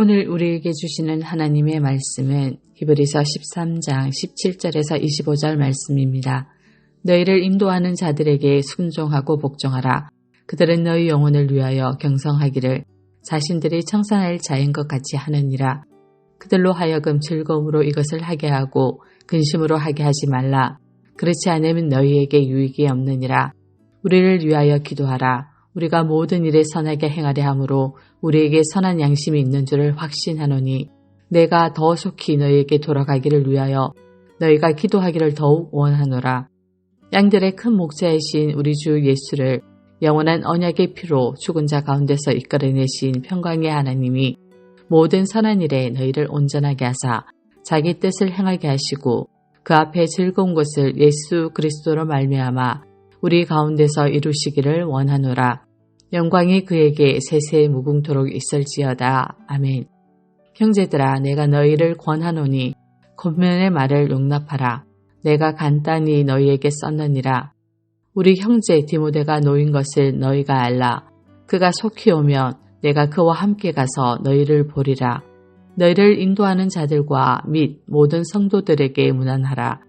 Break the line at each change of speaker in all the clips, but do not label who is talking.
오늘 우리에게 주시는 하나님의 말씀은 히브리서 13장 17절에서 25절 말씀입니다. 너희를 인도하는 자들에게 순종하고 복종하라. 그들은 너희 영혼을 위하여 경성하기를 자신들이 청산할 자인 것 같이 하느니라. 그들로 하여금 즐거움으로 이것을 하게 하고 근심으로 하게 하지 말라. 그렇지 않으면 너희에게 유익이 없느니라. 우리를 위하여 기도하라. 우리가 모든 일에 선하게 행하려 함으로 우리에게 선한 양심이 있는 줄을 확신하노니 내가 더 속히 너희에게 돌아가기를 위하여 너희가 기도하기를 더욱 원하노라. 양들의 큰 목자이신 우리 주 예수를 영원한 언약의 피로 죽은 자 가운데서 이끌어내신 평강의 하나님이 모든 선한 일에 너희를 온전하게 하사 자기 뜻을 행하게 하시고 그 앞에 즐거운 것을 예수 그리스도로 말미암아 우리 가운데서 이루시기를 원하노라. 영광이 그에게 세세 무궁토록 있을지어다. 아멘. 형제들아, 내가 너희를 권하노니 권면의 말을 용납하라. 내가 간단히 너희에게 썼느니라. 우리 형제 디모데가 놓인 것을 너희가 알라. 그가 속히 오면 내가 그와 함께 가서 너희를 보리라. 너희를 인도하는 자들과 및 모든 성도들에게 문안하라.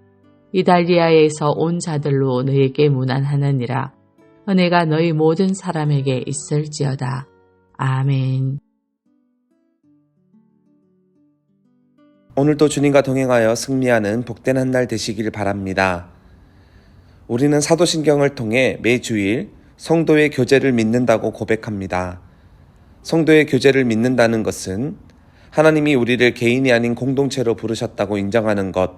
이달리아에서 온 자들로 너희에게 문안하느니라. 은혜가 너희 모든 사람에게 있을지어다. 아멘.
오늘도 주님과 동행하여 승리하는 복된 한 날 되시길 바랍니다. 우리는 사도신경을 통해 매주일 성도의 교제를 믿는다고 고백합니다. 성도의 교제를 믿는다는 것은 하나님이 우리를 개인이 아닌 공동체로 부르셨다고 인정하는 것,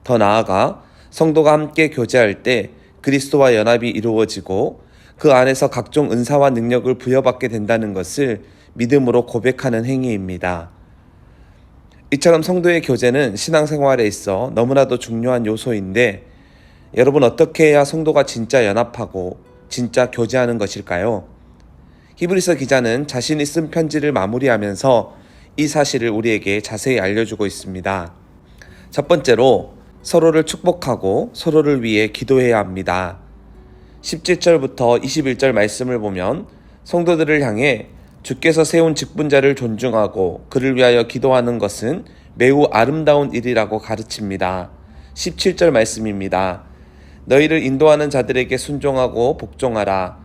더 나아가 성도가 함께 교제할 때 그리스도와 연합이 이루어지고 그 안에서 각종 은사와 능력을 부여받게 된다는 것을 믿음으로 고백하는 행위입니다. 이처럼 성도의 교제는 신앙생활에 있어 너무나도 중요한 요소인데 여러분, 어떻게 해야 성도가 진짜 연합하고 진짜 교제하는 것일까요? 히브리서 기자는 자신이 쓴 편지를 마무리하면서 이 사실을 우리에게 자세히 알려주고 있습니다. 첫 번째로 서로를 축복하고 서로를 위해 기도해야 합니다. 17절부터 21절 말씀을 보면 성도들을 향해 주께서 세운 직분자를 존중하고 그를 위하여 기도하는 것은 매우 아름다운 일이라고 가르칩니다. 17절 말씀입니다. 너희를 인도하는 자들에게 순종하고 복종하라.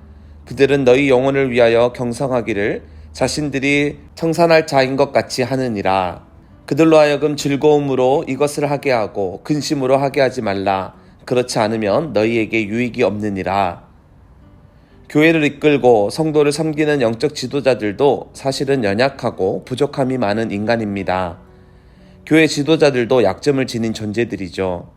그들은 너희 영혼을 위하여 경성하기를 자신들이 청산할 자인 것 같이 하느니라. 그들로 하여금 즐거움으로 이것을 하게 하고 근심으로 하게 하지 말라. 그렇지 않으면 너희에게 유익이 없느니라. 교회를 이끌고 성도를 섬기는 영적 지도자들도 사실은 연약하고 부족함이 많은 인간입니다. 교회 지도자들도 약점을 지닌 존재들이죠.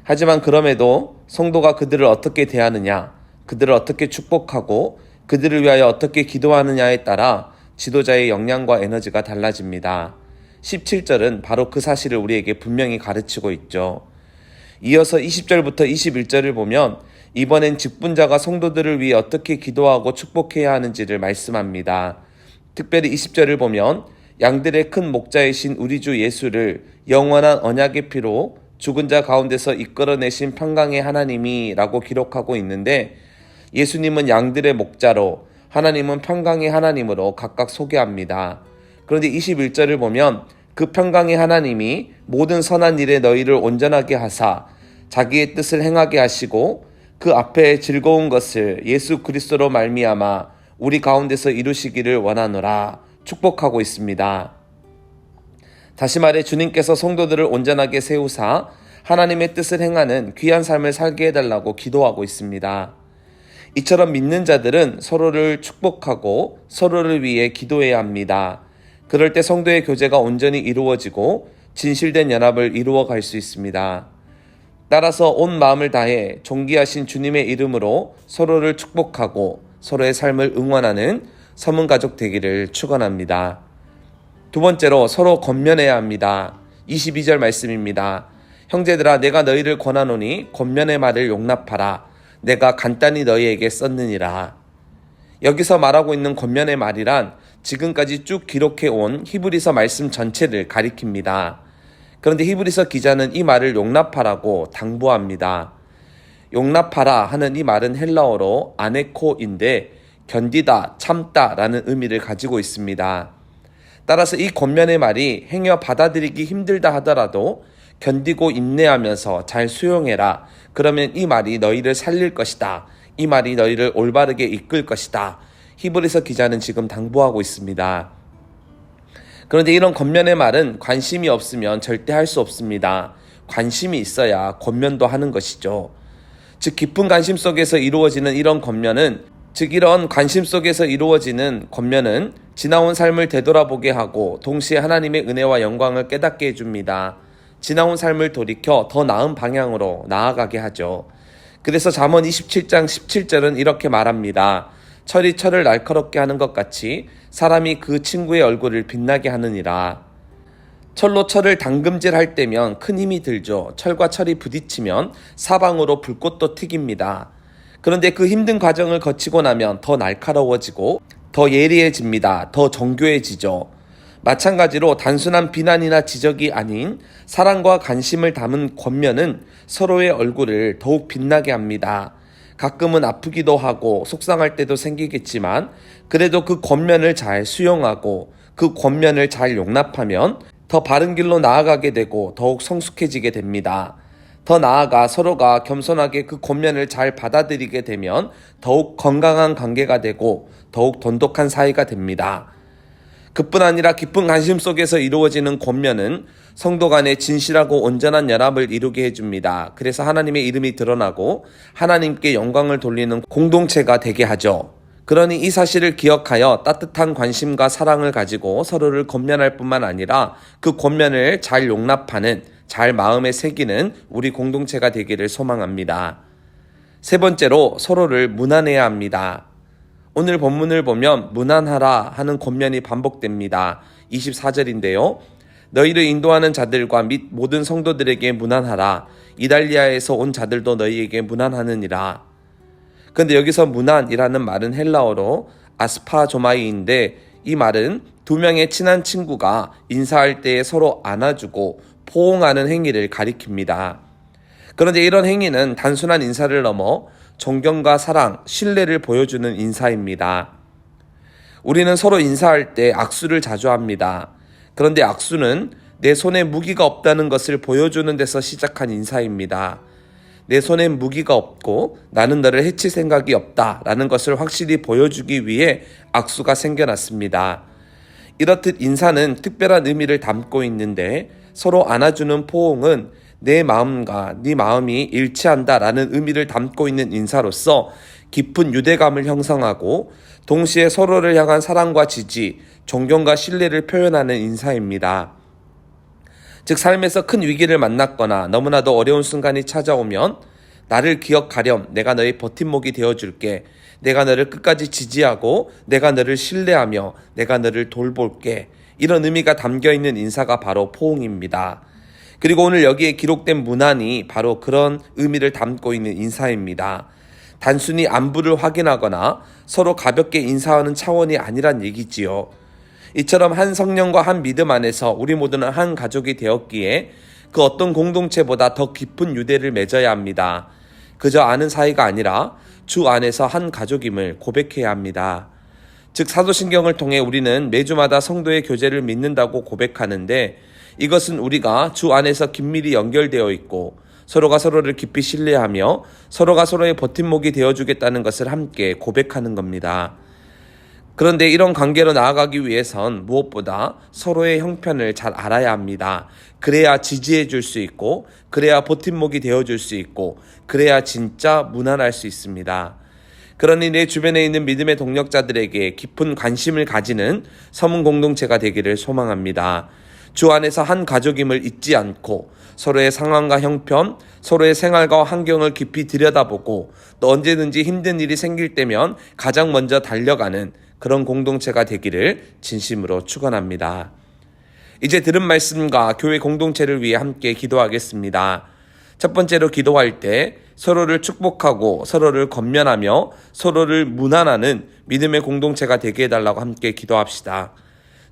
하지만 그럼에도 성도가 그들을 어떻게 대하느냐, 그들을 어떻게 축복하고 그들을 위하여 어떻게 기도하느냐에 따라 지도자의 역량과 에너지가 달라집니다. 17절은 바로 그 사실을 우리에게 분명히 가르치고 있죠. 이어서 20절부터 21절을 보면 이번엔 직분자가 성도들을 위해 어떻게 기도하고 축복해야 하는지를 말씀합니다. 특별히 20절을 보면 양들의 큰 목자이신 우리 주 예수를 영원한 언약의 피로 죽은 자 가운데서 이끌어내신 평강의 하나님이 라고 기록하고 있는데 예수님은 양들의 목자로 하나님은 평강의 하나님으로 각각 소개합니다. 그런데 21절을 보면 그 평강의 하나님이 모든 선한 일에 너희를 온전하게 하사 자기의 뜻을 행하게 하시고 그 앞에 즐거운 것을 예수 그리스도로 말미암아 우리 가운데서 이루시기를 원하노라 축복하고 있습니다. 다시 말해 주님께서 성도들을 온전하게 세우사 하나님의 뜻을 행하는 귀한 삶을 살게 해달라고 기도하고 있습니다. 이처럼 믿는 자들은 서로를 축복하고 서로를 위해 기도해야 합니다. 그럴 때 성도의 교제가 온전히 이루어지고 진실된 연합을 이루어 갈 수 있습니다. 따라서 온 마음을 다해 존귀하신 주님의 이름으로 서로를 축복하고 서로의 삶을 응원하는 서문가족 되기를 축원합니다. 두 번째로 서로 권면해야 합니다. 22절 말씀입니다. 형제들아, 내가 너희를 권하노니 권면의 말을 용납하라. 내가 간단히 너희에게 썼느니라. 여기서 말하고 있는 권면의 말이란 지금까지 쭉 기록해온 히브리서 말씀 전체를 가리킵니다. 그런데 히브리서 기자는 이 말을 용납하라고 당부합니다. 용납하라 하는 이 말은 헬라어로 아네코인데 견디다, 참다 라는 의미를 가지고 있습니다. 따라서 이 권면의 말이 행여 받아들이기 힘들다 하더라도 견디고 인내하면서 잘 수용해라. 그러면 이 말이 너희를 살릴 것이다. 이 말이 너희를 올바르게 이끌 것이다. 히브리서 기자는 지금 당부하고 있습니다. 그런데 이런 권면의 말은 관심이 없으면 절대 할 수 없습니다. 관심이 있어야 권면도 하는 것이죠. 즉 깊은 관심 속에서 이루어지는 이런 권면은 지나온 삶을 되돌아보게 하고 동시에 하나님의 은혜와 영광을 깨닫게 해줍니다. 지나온 삶을 돌이켜 더 나은 방향으로 나아가게 하죠. 그래서 잠언 27장 17절은 이렇게 말합니다. 철이 철을 날카롭게 하는 것 같이 사람이 그 친구의 얼굴을 빛나게 하느니라. 철로 철을 당금질할 때면 큰 힘이 들죠. 철과 철이 부딪히면 사방으로 불꽃도 튀깁니다. 그런데 그 힘든 과정을 거치고 나면 더 날카로워지고 더 예리해집니다. 더 정교해지죠. 마찬가지로 단순한 비난이나 지적이 아닌 사랑과 관심을 담은 권면은 서로의 얼굴을 더욱 빛나게 합니다. 가끔은 아프기도 하고 속상할 때도 생기겠지만 그래도 그 권면을 잘 수용하고 그 권면을 잘 용납하면 더 바른 길로 나아가게 되고 더욱 성숙해지게 됩니다. 더 나아가 서로가 겸손하게 그 권면을 잘 받아들이게 되면 더욱 건강한 관계가 되고 더욱 돈독한 사이가 됩니다. 그뿐 아니라 깊은 관심 속에서 이루어지는 권면은 성도 간의 진실하고 온전한 연합을 이루게 해줍니다. 그래서 하나님의 이름이 드러나고 하나님께 영광을 돌리는 공동체가 되게 하죠. 그러니 이 사실을 기억하여 따뜻한 관심과 사랑을 가지고 서로를 권면할 뿐만 아니라 그 권면을 잘 용납하는, 잘 마음에 새기는 우리 공동체가 되기를 소망합니다. 세 번째로 서로를 무난해야 합니다. 오늘 본문을 보면 무난하라 하는 권면이 반복됩니다. 24절인데요. 너희를 인도하는 자들과 및 모든 성도들에게 무난하라. 이달리아에서 온 자들도 너희에게 무난하느니라. 근데 여기서 무난이라는 말은 헬라어로 아스파조마이인데 이 말은 두 명의 친한 친구가 인사할 때에 서로 안아주고 포옹하는 행위를 가리킵니다. 그런데 이런 행위는 단순한 인사를 넘어 존경과 사랑, 신뢰를 보여주는 인사입니다. 우리는 서로 인사할 때 악수를 자주 합니다. 그런데 악수는 내 손에 무기가 없다는 것을 보여주는 데서 시작한 인사입니다. 내 손엔 무기가 없고 나는 너를 해칠 생각이 없다라는 것을 확실히 보여주기 위해 악수가 생겨났습니다. 이렇듯 인사는 특별한 의미를 담고 있는데 서로 안아주는 포옹은 내 마음과 네 마음이 일치한다라는 의미를 담고 있는 인사로서 깊은 유대감을 형성하고 동시에 서로를 향한 사랑과 지지, 존경과 신뢰를 표현하는 인사입니다. 즉 삶에서 큰 위기를 만났거나 너무나도 어려운 순간이 찾아오면 나를 기억하렴 내가 너의 버팀목이 되어줄게. 내가 너를 끝까지 지지하고 내가 너를 신뢰하며 내가 너를 돌볼게. 이런 의미가 담겨있는 인사가 바로 포옹입니다. 그리고 오늘 여기에 기록된 문안이 바로 그런 의미를 담고 있는 인사입니다. 단순히 안부를 확인하거나 서로 가볍게 인사하는 차원이 아니란 얘기지요. 이처럼 한 성령과 한 믿음 안에서 우리 모두는 한 가족이 되었기에 그 어떤 공동체보다 더 깊은 유대를 맺어야 합니다. 그저 아는 사이가 아니라 주 안에서 한 가족임을 고백해야 합니다. 즉 사도신경을 통해 우리는 매주마다 성도의 교제를 믿는다고 고백하는데 이것은 우리가 주 안에서 긴밀히 연결되어 있고 서로가 서로를 깊이 신뢰하며 서로가 서로의 버팀목이 되어주겠다는 것을 함께 고백하는 겁니다. 그런데 이런 관계로 나아가기 위해선 무엇보다 서로의 형편을 잘 알아야 합니다. 그래야 지지해 줄 수 있고 그래야 버팀목이 되어줄 수 있고 그래야 진짜 무난할 수 있습니다. 그러니 내 주변에 있는 믿음의 동력자들에게 깊은 관심을 가지는 서문 공동체가 되기를 소망합니다. 주 안에서 한 가족임을 잊지 않고 서로의 상황과 형편, 서로의 생활과 환경을 깊이 들여다보고 또 언제든지 힘든 일이 생길 때면 가장 먼저 달려가는 그런 공동체가 되기를 진심으로 축원합니다. 이제 들은 말씀과 교회 공동체를 위해 함께 기도하겠습니다. 첫 번째로 기도할 때 서로를 축복하고 서로를 권면하며 서로를 문안하는 믿음의 공동체가 되게 해달라고 함께 기도합시다.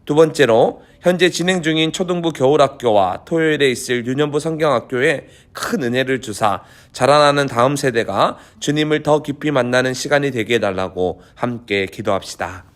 두 번째로 현재 진행 중인 초등부 겨울학교와 토요일에 있을 유년부 성경학교에 큰 은혜를 주사 자라나는 다음 세대가 주님을 더 깊이 만나는 시간이 되게 해달라고 함께 기도합시다.